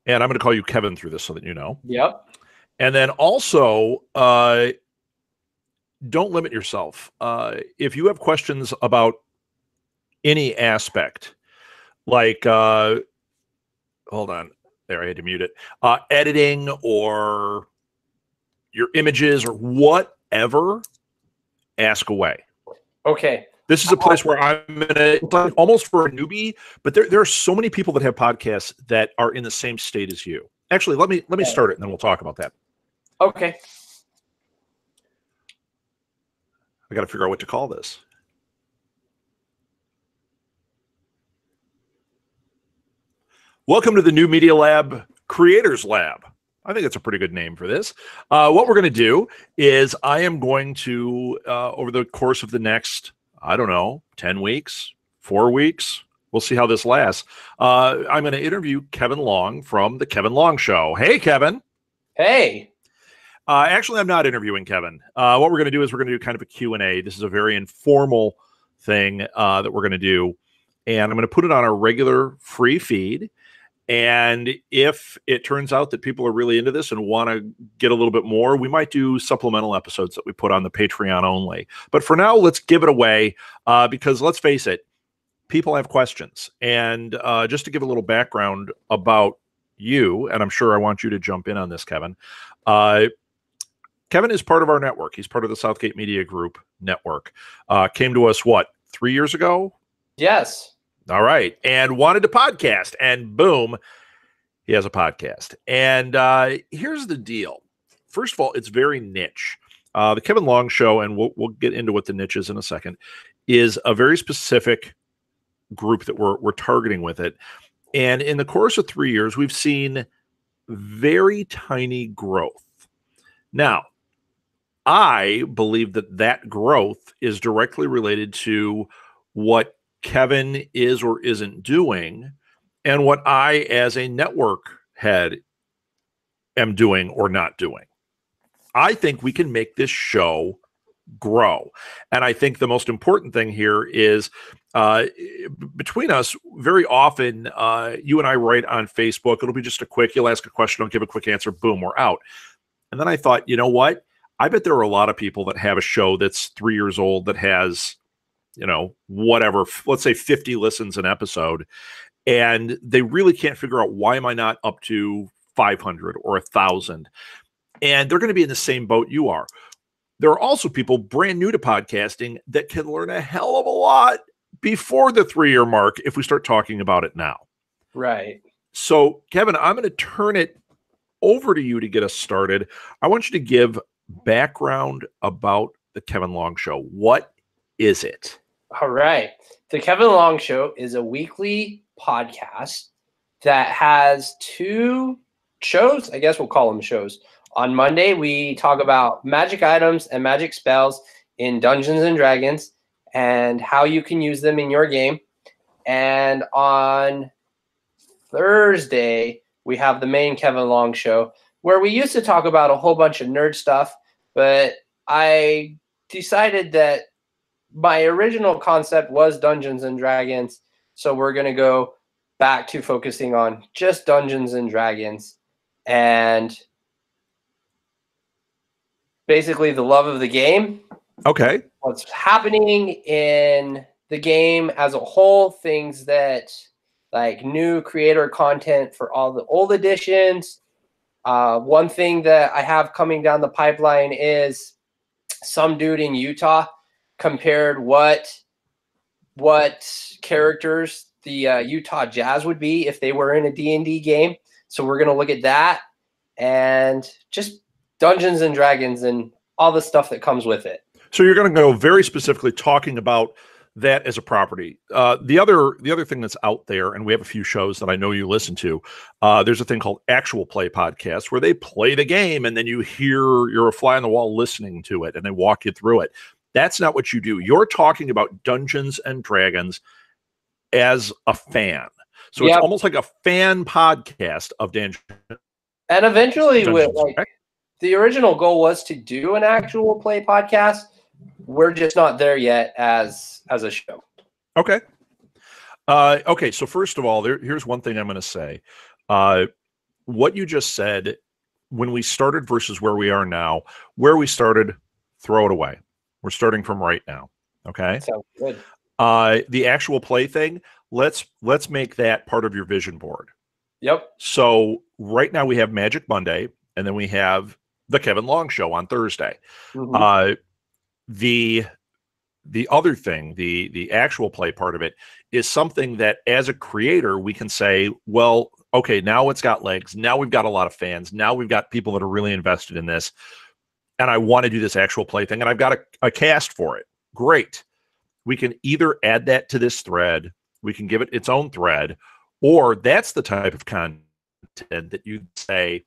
And I'm going to call you Kevin through this so that you know. Yep. And then also, don't limit yourself. If you have questions about any aspect, like, hold on, there, I had to mute it, editing or your images or whatever, ask away. Okay. This is a place where I'm going to, almost for a newbie, but there are so many people that have podcasts that are in the same state as you. Actually, let me start it, and then we'll talk about that. Okay. I got to figure out what to call this. Welcome to the New Media Lab Creators Lab. I think it's a pretty good name for this. What we're going to do is I am going to, over the course of the next, I don't know, 10 weeks, 4 weeks, we'll see how this lasts. I'm going to interview Kevin Long from The Kevin Long Show. Hey, Kevin. Hey. Actually, I'm not interviewing Kevin. What we're going to do is we're going to do kind of a Q&A. This is a very informal thing that we're going to do. And I'm going to put it on our regular free feed. And if it turns out that people are really into this and want to get a little bit more, we might do supplemental episodes that we put on the Patreon only. But for now, let's give it away because let's face it, people have questions. And just to give a little background about you, and I'm sure I want you to jump in on this, Kevin. Kevin is part of our network. He's part of the Southgate Media Group network. Came to us, 3 years ago? Yes. All right. And wanted to podcast. And boom, he has a podcast. And here's the deal. First of all, it's very niche. The Kevin Long Show, and we'll get into what the niche is in a second, is a very specific group that we're targeting with it. And in the course of 3 years, we've seen very tiny growth. Now, I believe that growth is directly related to what Kevin is or isn't doing and what I, as a network head, am doing or not doing. I think we can make this show grow. And I think the most important thing here is between us, very often, you and I write on Facebook. It'll be just you'll ask a question, I'll give a quick answer, boom, we're out. And then I thought, you know what? I bet there are a lot of people that have a show that's 3 years old that has, whatever, let's say 50 listens an episode, and they really can't figure out, why am I not up to 500 or 1,000? And they're going to be in the same boat you are. There are also people brand new to podcasting that can learn a hell of a lot before the 3-year mark if we start talking about it now. Right. So, Kevin, I'm going to turn it over to you to get us started. I want you to give background about the Kevin Long Show. What is it? All right. The Kevin Long Show is a weekly podcast that has 2 shows. I guess we'll call them shows. On Monday, we talk about magic items and magic spells in Dungeons and Dragons and how you can use them in your game. And on Thursday, we have the main Kevin Long Show, where we used to talk about a whole bunch of nerd stuff, but I decided that my original concept was Dungeons and Dragons, so we're going to go back to focusing on just Dungeons and Dragons and basically the love of the game. Okay. What's happening in the game as a whole, things that like new creator content for all the old editions. One thing that I have coming down the pipeline is some dude in Utah compared what characters the Utah Jazz would be if they were in a D&D game. So we're going to look at that and just Dungeons and Dragons and all the stuff that comes with it. So you're going to go very specifically talking about that as a property. The other thing that's out there, and we have a few shows that I know you listen to, there's a thing called Actual Play Podcast where they play the game and then you're a fly on the wall listening to it and they walk you through it. That's not what you do. You're talking about Dungeons and Dragons as a fan. So It's almost like a fan podcast of Dungeons. And eventually the original goal was to do an Actual Play podcast. We're just not there yet as a show. Okay. Okay. So first of all, here's one thing I'm going to say. what you just said, when we started versus where we are now, where we started, throw it away. We're starting from right now. Okay. Sounds good. The actual play thing, let's make that part of your vision board. Yep. So right now we have Magic Monday, and then we have the Kevin Long Show on Thursday. Mm-hmm. The other thing, the actual play part of it, is something that as a creator we can say, well, okay, now it's got legs. Now we've got a lot of fans. Now we've got people that are really invested in this, and I want to do this actual play thing, and I've got a cast for it. Great. We can either add that to this thread, we can give it its own thread, or that's the type of content that you say,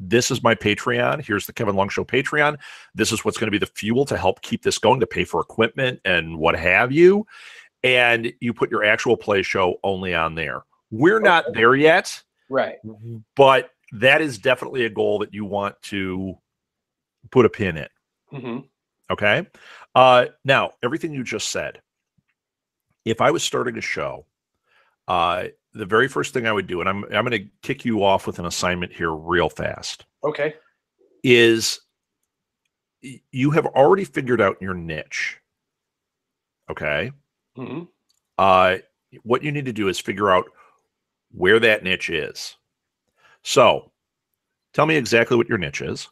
this is my Patreon. Here's the Kevin Long Show Patreon. This is what's going to be the fuel to help keep this going, to pay for equipment and what have you. And you put your actual play show only on there. We're not there yet. Right. But that is definitely a goal that you want to put a pin in. Mm-hmm. Okay. Now, everything you just said, if I was starting a show, the very first thing I would do, and I'm going to kick you off with an assignment here real fast. Okay. Is you have already figured out your niche. Okay. Mm-hmm. What you need to do is figure out where that niche is. So tell me exactly what your niche is.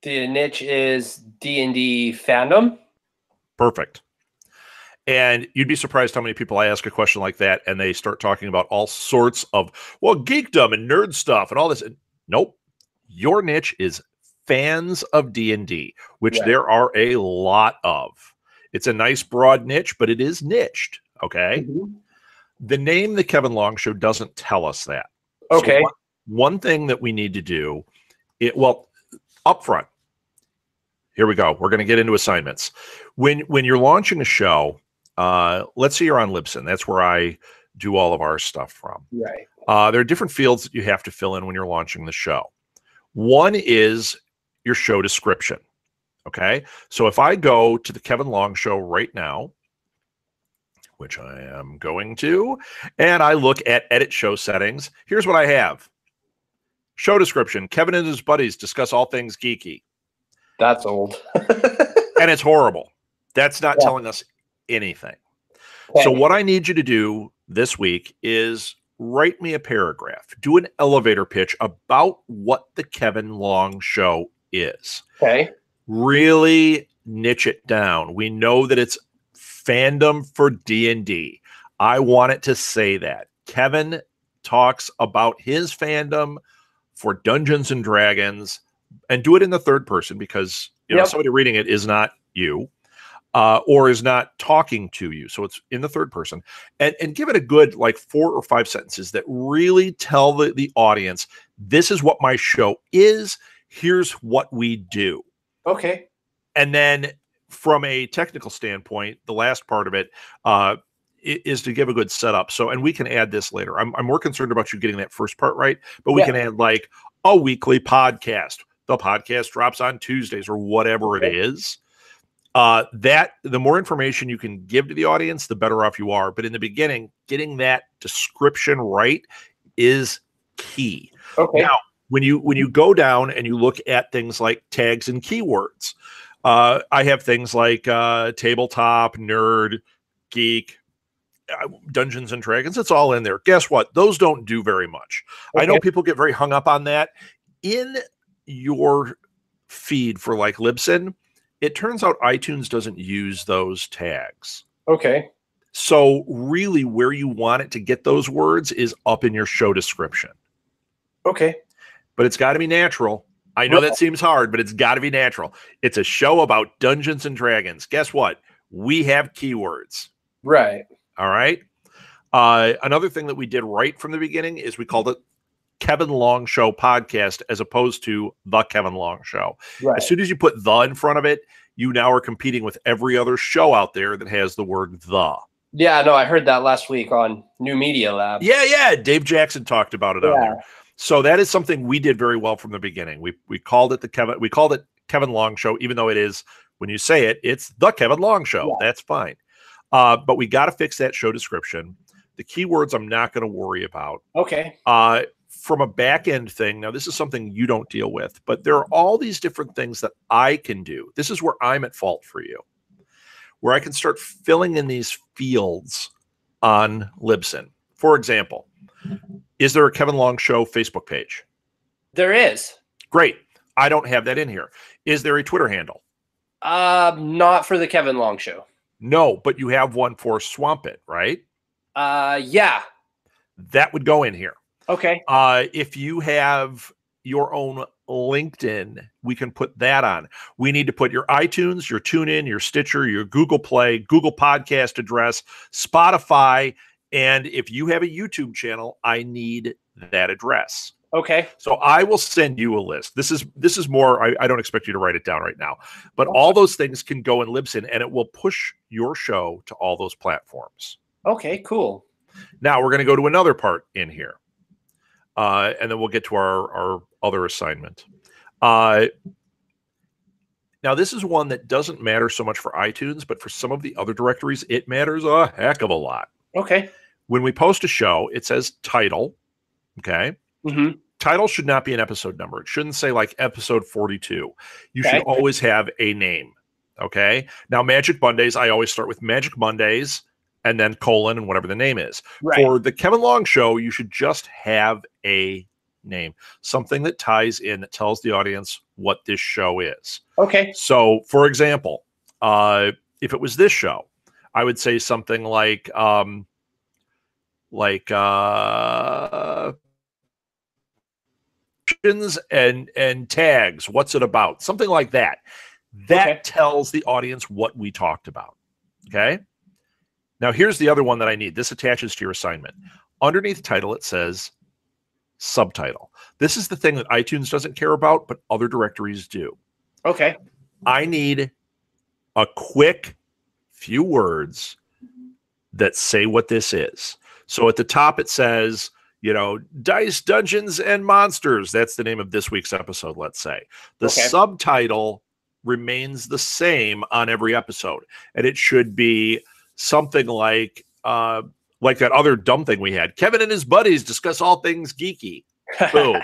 The niche is D&D fandom. Perfect. And you'd be surprised how many people I ask a question like that and they start talking about all sorts of, well, geekdom and nerd stuff and all this. Nope. Your niche is fans of D&D, which there are a lot of. It's a nice broad niche, but it is niched. Okay. Mm-hmm. The name The Kevin Long Show doesn't tell us that. Okay. So one thing that we need to do, up front, here we go. We're going to get into assignments. When you're launching a show, let's say you're on Libsyn. That's where I do all of our stuff from. Right. There are different fields that you have to fill in when you're launching the show. One is your show description. Okay. So if I go to the Kevin Long Show right now, which I am going to, and I look at edit show settings, here's what I have. Show description: Kevin and his buddies discuss all things geeky. That's old. And it's horrible. That's not telling us anything. Okay. So what I need you to do this week is write me a paragraph. Do an elevator pitch about what the Kevin Long Show is. Okay. Really niche it down. We know that it's fandom for D&D. I want it to say that. Kevin talks about his fandom for Dungeons and Dragons, and do it in the third person because somebody reading it is not you or is not talking to you. So it's in the third person, and give it a good 4 or 5 sentences that really tell the audience, this is what my show is. Here's what we do. Okay. And then from a technical standpoint, the last part of it is to give a good setup. So, and we can add this later. I'm more concerned about you getting that first part right, but we can add a weekly podcast. The podcast drops on Tuesdays or whatever it is. That the more information you can give to the audience, the better off you are. But in the beginning, getting that description right is key. Okay. Now, when you go down and you look at things like tags and keywords, I have things like tabletop, nerd, geek, Dungeons and Dragons. It's all in there. Guess what? Those don't do very much. Okay. I know people get very hung up on that. In your feed for Libsyn, it turns out iTunes doesn't use those tags. Okay. So really where you want it to get those words is up in your show description. Okay. But it's got to be natural. I know that seems hard, but it's got to be natural. It's a show about Dungeons and Dragons. Guess what? We have keywords. Right. All right. Another thing that we did right from the beginning is we called it Kevin Long Show Podcast as opposed to The Kevin Long Show. Right. As soon as you put the in front of it, you now are competing with every other show out there that has the word the. Yeah, no, I heard that last week on New Media Lab. Yeah. Dave Jackson talked about it on there. So that is something we did very well from the beginning. We called it Kevin Long Show, even though it is, when you say it, it's The Kevin Long Show. Yeah. That's fine. But we got to fix that show description. The keywords I'm not going to worry about. Okay. from a back end thing, now this is something you don't deal with, but there are all these different things that I can do. This is where I'm at fault for you, where I can start filling in these fields on Libsyn. For example, is there a Kevin Long Show Facebook page? There is. Great. I don't have that in here. Is there a Twitter handle? Not for the Kevin Long Show. No, but you have one for Swamp It, right? Yeah. That would go in here. Okay. If you have your own LinkedIn, we can put that on. We need to put your iTunes, your TuneIn, your Stitcher, your Google Play, Google Podcast address, Spotify, and if you have a YouTube channel, I need that address. Okay. So I will send you a list. This is more, I don't expect you to write it down right now, but all those things can go in Libsyn and it will push your show to all those platforms. Okay, cool. Now we're going to go to another part in here. And then we'll get to our other assignment. Now this is one that doesn't matter so much for iTunes, but for some of the other directories, it matters a heck of a lot. Okay. When we post a show, it says title. Okay. Mm-hmm. Title should not be an episode number. It shouldn't say like episode 42. You should always have a name. Okay. Now, Magic Mondays, I always start with Magic Mondays and then colon and whatever the name is. Right. For the Kevin Long Show, you should just have a name, something that ties in, that tells the audience what this show is. Okay. So, for example, if it was this show, I would say something like and tags, what's it about? Something like that. That tells the audience what we talked about. Okay. Now here's the other one that I need. This attaches to your assignment. Underneath title, it says subtitle. This is the thing that iTunes doesn't care about, but other directories do. Okay. I need a quick few words that say what this is. So at the top, it says, Dice, Dungeons, and Monsters. That's the name of this week's episode, let's say. The subtitle remains the same on every episode. And it should be something like that other dumb thing we had. Kevin and his buddies discuss all things geeky. Boom.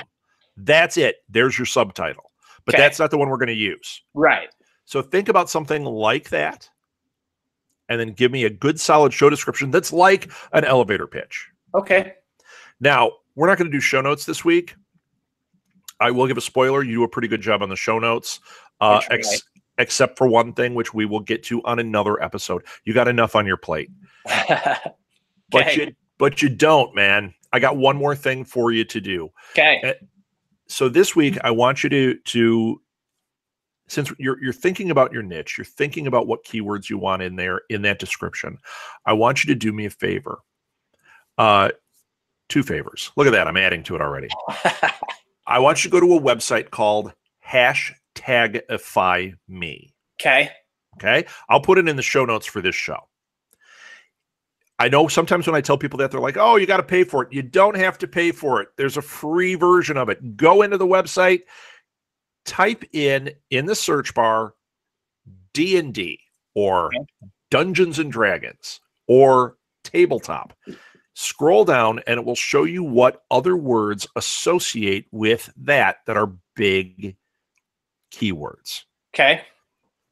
That's it. There's your subtitle. But that's not the one we're going to use. Right. So think about something like that. And then give me a good solid show description that's like an elevator pitch. Okay. Now, we're not going to do show notes this week. I will give a spoiler. You do a pretty good job on the show notes, except for one thing, which we will get to on another episode. You got enough on your plate. But you don't, man. I got one more thing for you to do. Okay. So this week, I want you to since you're thinking about your niche, you're thinking about what keywords you want in there in that description, I want you to do me a favor. 2 favors. Look at that. I'm adding to it already. I want you to go to a website called Hashtagify Me. Okay. Okay. I'll put it in the show notes for this show. I know sometimes when I tell people that, they're like, oh, you got to pay for it. You don't have to pay for it. There's a free version of it. Go into the website, type in the search bar D&D or Dungeons and Dragons or tabletop. Scroll down and it will show you what other words associate with that are big keywords. Okay.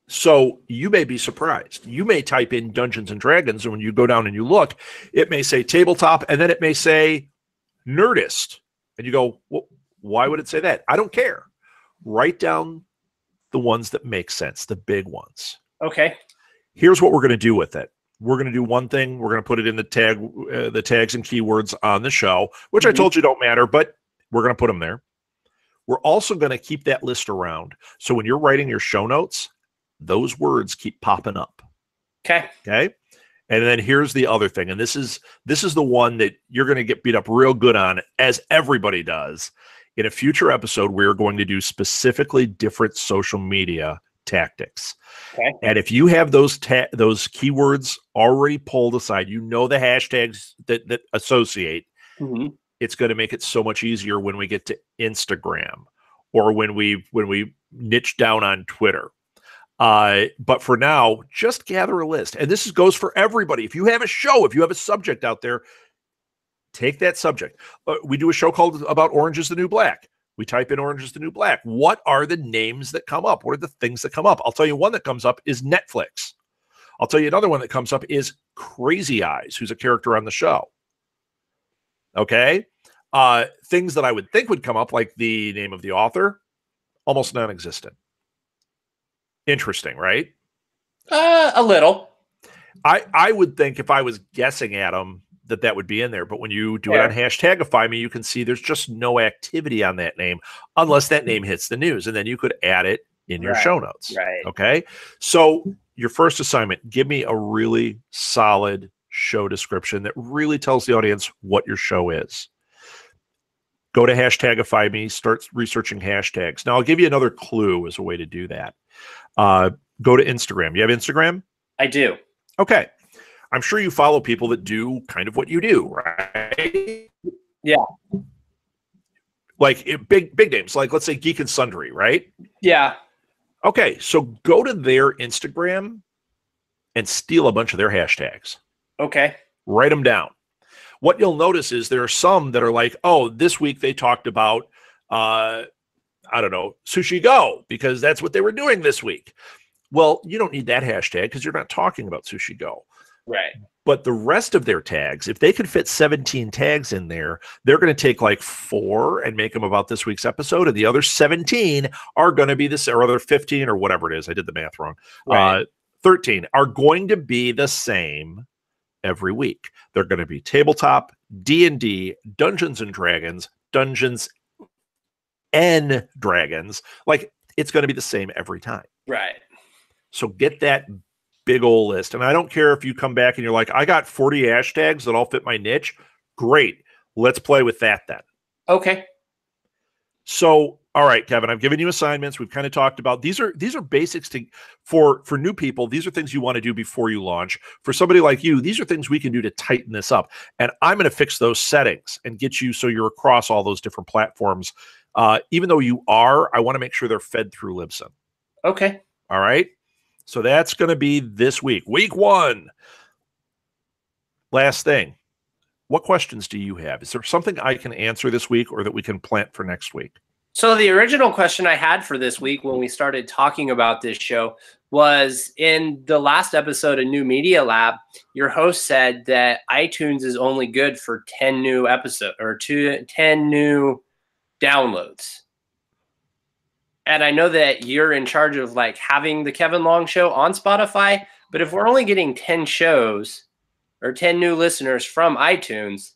So you may be surprised. You may type in Dungeons and Dragons, and when you go down and you look, it may say tabletop, and then it may say Nerdist. And you go, well, why would it say that? I don't care. Write down the ones that make sense, the big ones. Okay. Here's what we're going to do with it. We're going to do one thing. We're going to put it in the tags and keywords on the show, which I told you don't matter, but we're going to put them there. We're also going to keep that list around. So when you're writing your show notes, those words keep popping up. Okay. Okay. And then here's the other thing. And this is the one that you're going to get beat up real good on, as everybody does. In a future episode, we're going to do specifically different social media tactics. Okay. And if you have those keywords already pulled aside, the hashtags that associate, it's going to make it so much easier when we get to Instagram or when we niche down on Twitter. But for now, just gather a list. And this goes for everybody. If you have a show, if you have a subject out there, Take that subject. We do a show called about Orange is the New Black. We type in Orange is the New Black. What are the names that come up? What are the things that come up? I'll tell you one that comes up is Netflix. I'll tell you another one that comes up is Crazy Eyes, who's a character on the show. Okay? Things that I would think would come up, like the name of the author, almost non-existent. Interesting, right? A little. I would think if I was guessing at them, that would be in there. But when you do it on Hashtagify Me, you can see there's just no activity on that name unless that name hits the news. And then you could add it in your show notes. Right. Okay. So your first assignment, give me a really solid show description that really tells the audience what your show is. Go to Hashtagify Me, start researching hashtags. Now I'll give you another clue as a way to do that. Go to Instagram. You have Instagram? I do. Okay. I'm sure you follow people that do kind of what you do, right? Yeah. Like big names, like let's say Geek and Sundry, right? Yeah. Okay, so go to their Instagram and steal a bunch of their hashtags. Okay. Write them down. What you'll notice is there are some that are like, oh, this week they talked about, I don't know, Sushi Go, because that's what they were doing this week. Well, you don't need that hashtag because you're not talking about Sushi Go. Right. But the rest of their tags, if they could fit 17 tags in there, they're going to take like 4 and make them about this week's episode. And the other 17 are going to be this, or other 15 or whatever it is. I did the math wrong. Right. 13 are going to be the same every week. They're going to be tabletop, D&D, Dungeons and Dragons, Dungeons and Dragons. Like it's going to be the same every time. Right. So get that big old list. And I don't care if you come back and you're like, I got 40 hashtags that all fit my niche. Great. Let's play with that then. Okay. So, all right, Kevin, I've given you assignments. We've kind of talked about these are basics for new people. These are things you want to do before you launch. For somebody like you, these are things we can do to tighten this up. And I'm going to fix those settings and get you so you're across all those different platforms. Even though you are, I want to make sure they're fed through Libsyn. Okay. All right. So that's going to be this week. Week 1. Last thing. What questions do you have? Is there something I can answer this week or that we can plant for next week? So the original question I had for this week when we started talking about this show was in the last episode of New Media Lab, your host said that iTunes is only good for 10 new episodes or 10 new downloads. And I know that you're in charge of like having the Kevin Long Show on Spotify, but if we're only getting 10 shows or 10 new listeners from iTunes,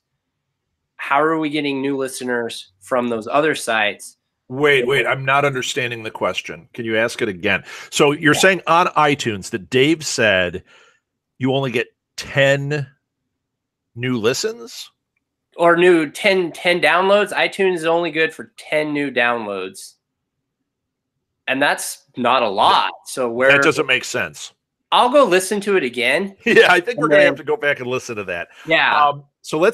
how are we getting new listeners from those other sites? Wait, I'm not understanding the question. Can you ask it again? So you're saying on iTunes that Dave said you only get 10 new listens? Or new 10 downloads? iTunes is only good for 10 new downloads. And that's not a lot. So that doesn't make sense. I'll go listen to it again. Yeah, I think we're going to have to go back and listen to that. Yeah. So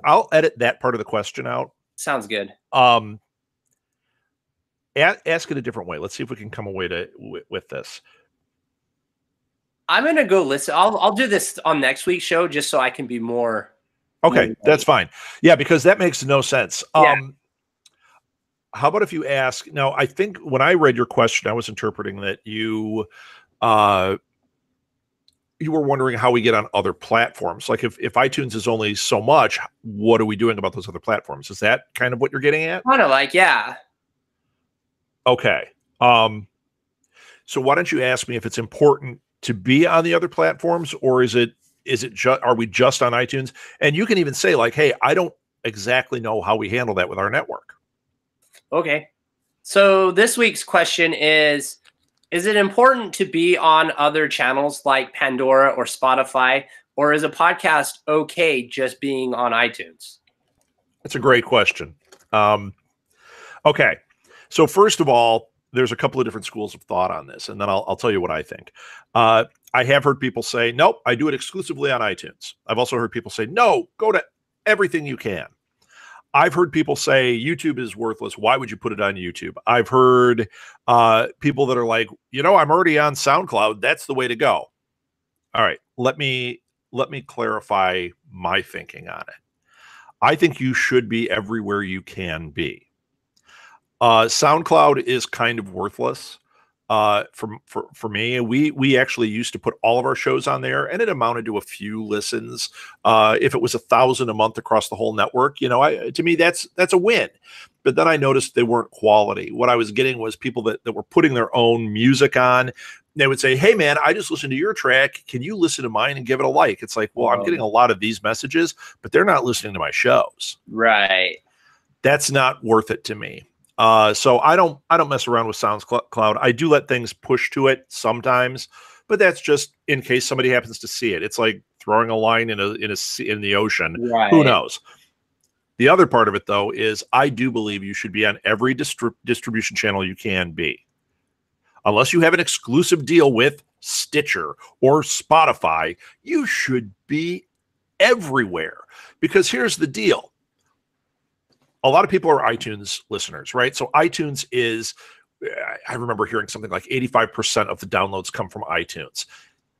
I'll edit that part of the question out. Sounds good. Ask it a different way. Let's see if we can come away with this. I'm going to go listen. I'll do this on next week's show just so I can be more. Okay, that's fine. Yeah, because that makes no sense. Yeah. How about if you ask now? I think when I read your question, I was interpreting that you were wondering how we get on other platforms. Like if iTunes is only so much, what are we doing about those other platforms? Is that kind of what you're getting at? Kind of like, yeah. Okay. So why don't you ask me if it's important to be on the other platforms, or is it just, are we just on iTunes? And you can even say like, hey, I don't exactly know how we handle that with our network. Okay. So this week's question is it important to be on other channels like Pandora or Spotify, or is a podcast okay just being on iTunes? That's a great question. Okay. So first of all, there's a couple of different schools of thought on this, and then I'll tell you what I think. I have heard people say, nope, I do it exclusively on iTunes. I've also heard people say, no, go to everything you can. I've heard people say YouTube is worthless. Why would you put it on YouTube? I've heard people that are like, I'm already on SoundCloud. That's the way to go. All right, let me clarify my thinking on it. I think you should be everywhere you can be. SoundCloud is kind of worthless for me. We actually used to put all of our shows on there, and it amounted to a few listens. If it was 1,000 a month across the whole network, to me that's a win. But then I noticed they weren't quality. What I was getting was people that were putting their own music on. They would say, "Hey man, I just listened to your track. Can you listen to mine and give it a like?" It's like, well, I'm getting a lot of these messages, but they're not listening to my shows. Right. That's not worth it to me. So I don't mess around with SoundCloud. I do let things push to it sometimes, but that's just in case somebody happens to see it. It's like throwing a line in the ocean. Right. Who knows? The other part of it, though, is I do believe you should be on every distribution channel you can be. Unless you have an exclusive deal with Stitcher or Spotify, you should be everywhere. Because here's the deal. A lot of people are iTunes listeners, right? So iTunes is, I remember hearing something like 85% of the downloads come from iTunes.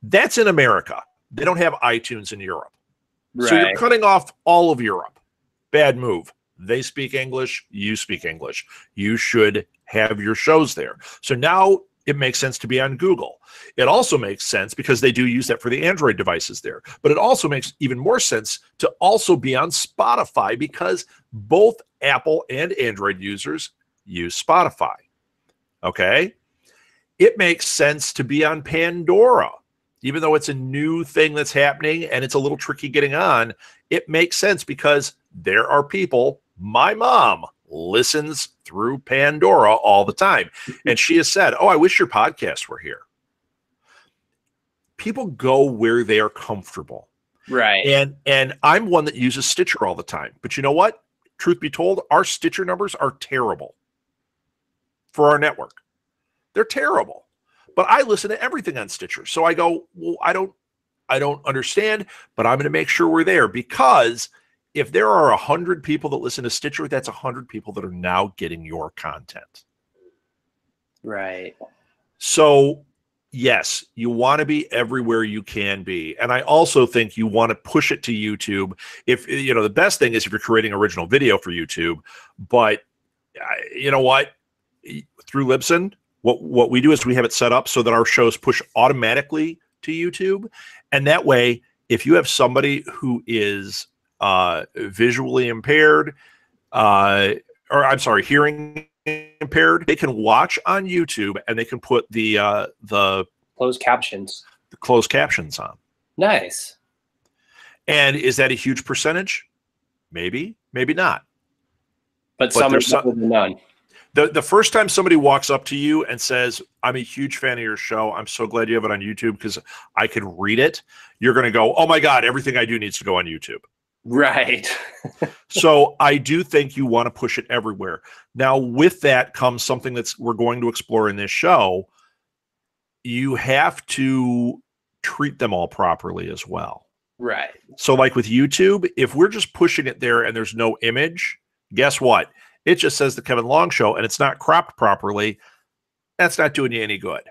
That's in America. They don't have iTunes in Europe. Right. So you're cutting off all of Europe. Bad move. They speak English. You speak English. You should have your shows there. So now it makes sense to be on Google. It also makes sense because they do use that for the Android devices there. But it also makes even more sense to also be on Spotify because both Apple and Android users use Spotify. Okay? It makes sense to be on Pandora. Even though it's a new thing that's happening and it's a little tricky getting on, it makes sense because there are people, my mom listens through Pandora all the time. And she has said, "Oh, I wish your podcasts were here." People go where they are comfortable. Right. And I'm one that uses Stitcher all the time. But you know what? Truth be told, our Stitcher numbers are terrible for our network. They're terrible. But I listen to everything on Stitcher. So I go, well, I don't understand, but I'm going to make sure we're there because if there are 100 people that listen to Stitcher, that's 100 people that are now getting your content. Right. So, yes, you want to be everywhere you can be. And I also think you want to push it to YouTube. If the best thing is if you're creating original video for YouTube, but you know what? Through Libsyn, what we do is we have it set up so that our shows push automatically to YouTube. And that way, if you have somebody who is visually impaired, hearing impaired, they can watch on YouTube and they can put the closed captions. The closed captions on. Nice. And is that a huge percentage? Maybe, maybe not. But some are better than none. The first time somebody walks up to you and says, "I'm a huge fan of your show. I'm so glad you have it on YouTube because I can read it," you're going to go, "Oh my God, everything I do needs to go on YouTube." Right. So I do think you want to push it everywhere. Now, with that comes something we're going to explore in this show. You have to treat them all properly as well. Right. So like with YouTube, if we're just pushing it there and there's no image, guess what? It just says the Kevin Long Show and it's not cropped properly. That's not doing you any good.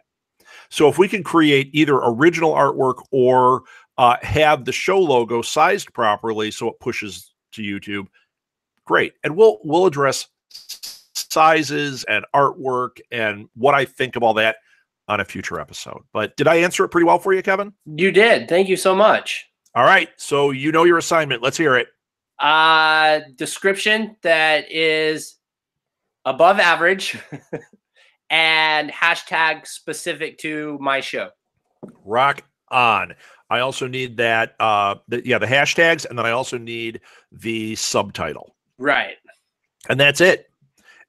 So if we can create either original artwork or have the show logo sized properly so it pushes to YouTube, great. And we'll address sizes and artwork and what I think of all that on a future episode. But did I answer it pretty well for you, Kevin? You did. Thank you so much. All right. So you know your assignment. Let's hear it. Description that is above average and hashtag specific to my show. Rock on. I also need that, the hashtags, and then I also need the subtitle. Right. And that's it.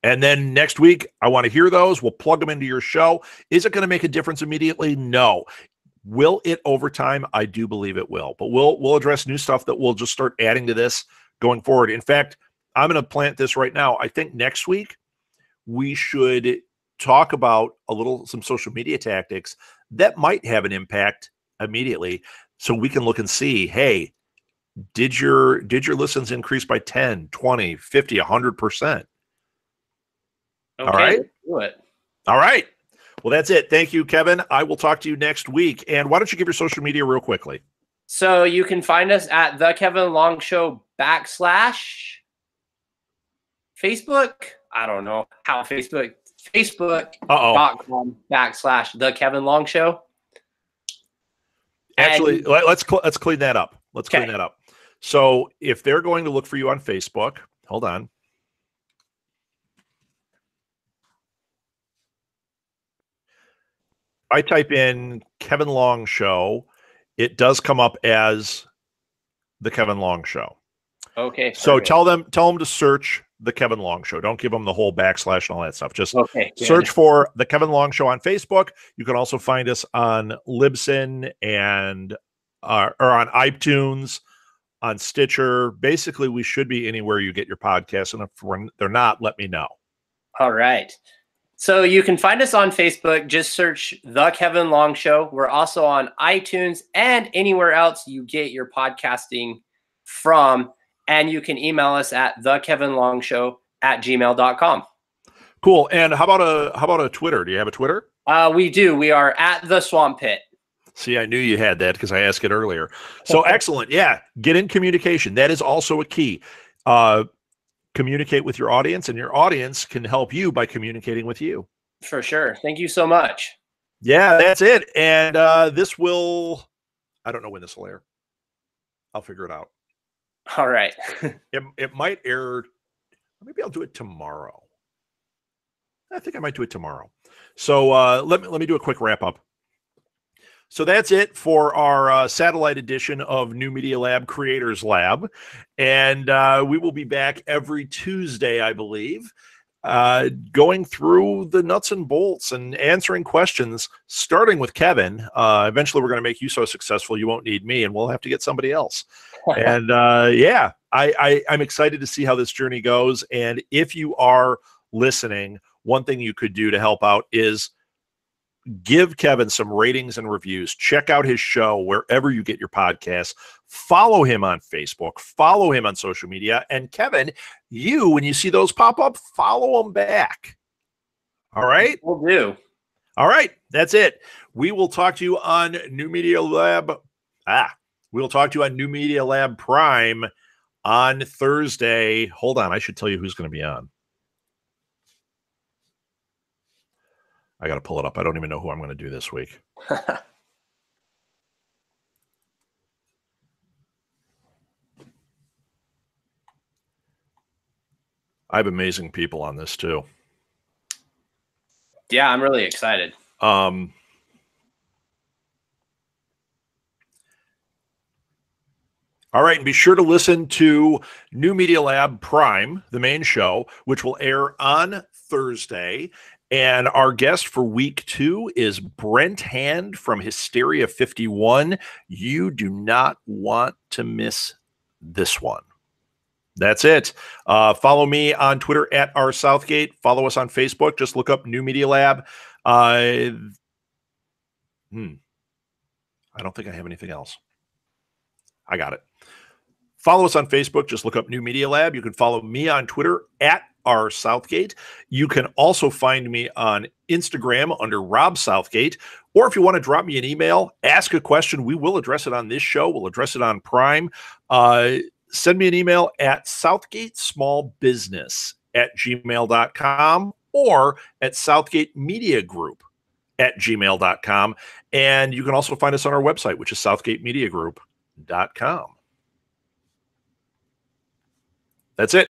And then next week, I want to hear those. We'll plug them into your show. Is it going to make a difference immediately? No. Will it over time? I do believe it will. But we'll address new stuff that we'll just start adding to this going forward. In fact, I'm going to plant this right now. I think next week we should talk about some social media tactics that might have an impact immediately, so we can look and see, hey, did your listens increase by 10, 20, 50, 100%? Okay, all right. Let's do it. All right. Well, that's it. Thank you, Kevin. I will talk to you next week. And why don't you give your social media real quickly? So you can find us at The Kevin Long Show Facebook. I don't know how Facebook. Uh-oh. Facebook.com/The Kevin Long Show. Actually, let's clean that up. Let's clean that up. So if they're going to look for you on Facebook, hold on. I type in Kevin Long Show, it does come up as The Kevin Long Show. Okay. So tell them to search The Kevin Long Show. Don't give them the whole backslash and all that stuff. Just search for The Kevin Long Show on Facebook. You can also find us on Libsyn and or on iTunes, on Stitcher. Basically, we should be anywhere you get your podcasts. And if they're not, let me know. All right. So you can find us on Facebook. Just search The Kevin Long Show. We're also on iTunes and anywhere else you get your podcasting from. And you can email us at thekevinlongshow@gmail.com. Cool. And how about a Twitter? Do you have a Twitter? We do. We are at The Swamp Pit. See, I knew you had that because I asked it earlier. So excellent. Yeah. Get in communication. That is also a key. Communicate with your audience, and your audience can help you by communicating with you. For sure. Thank you so much. Yeah, that's it. And I don't know when this will air. I'll figure it out. All right. It might air. Maybe I'll do it tomorrow. I think I might do it tomorrow. So let me do a quick wrap up. So that's it for our satellite edition of New Media Lab Creators Lab. And we will be back every Tuesday, I believe, going through the nuts and bolts and answering questions, starting with Kevin. Eventually, we're going to make you so successful you won't need me, and we'll have to get somebody else. And yeah, I'm excited to see how this journey goes. And if you are listening, one thing you could do to help out is give Kevin some ratings and reviews. Check out his show wherever you get your podcasts. Follow him on Facebook. Follow him on social media. And Kevin, when you see those pop up, follow them back. All right? Will do. All right. That's it. We will talk to you on New Media Lab. We'll talk to you on New Media Lab Prime on Thursday. Hold on. I should tell you who's going to be on. I got to pull it up. I don't even know who I'm going to do this week. I have amazing people on this too. Yeah, I'm really excited. All right, and be sure to listen to New Media Lab Prime, the main show, which will air on Thursday. And our guest for week 2 is Brent Hand from Hysteria 51. You do not want to miss this one. That's it. Follow me on Twitter at @RSouthgate. Follow us on Facebook. Just look up New Media Lab. I don't think I have anything else. I got it. Follow us on Facebook. Just look up New Media Lab. You can follow me on Twitter at @RSouthgate. You can also find me on Instagram under Rob Southgate. Or if you want to drop me an email, ask a question, we will address it on this show. We'll address it on Prime. Send me an email at southgatesmallbusiness@gmail.com or at southgatemediagroup@gmail.com. And you can also find us on our website, which is southgatemediagroup.com. That's it.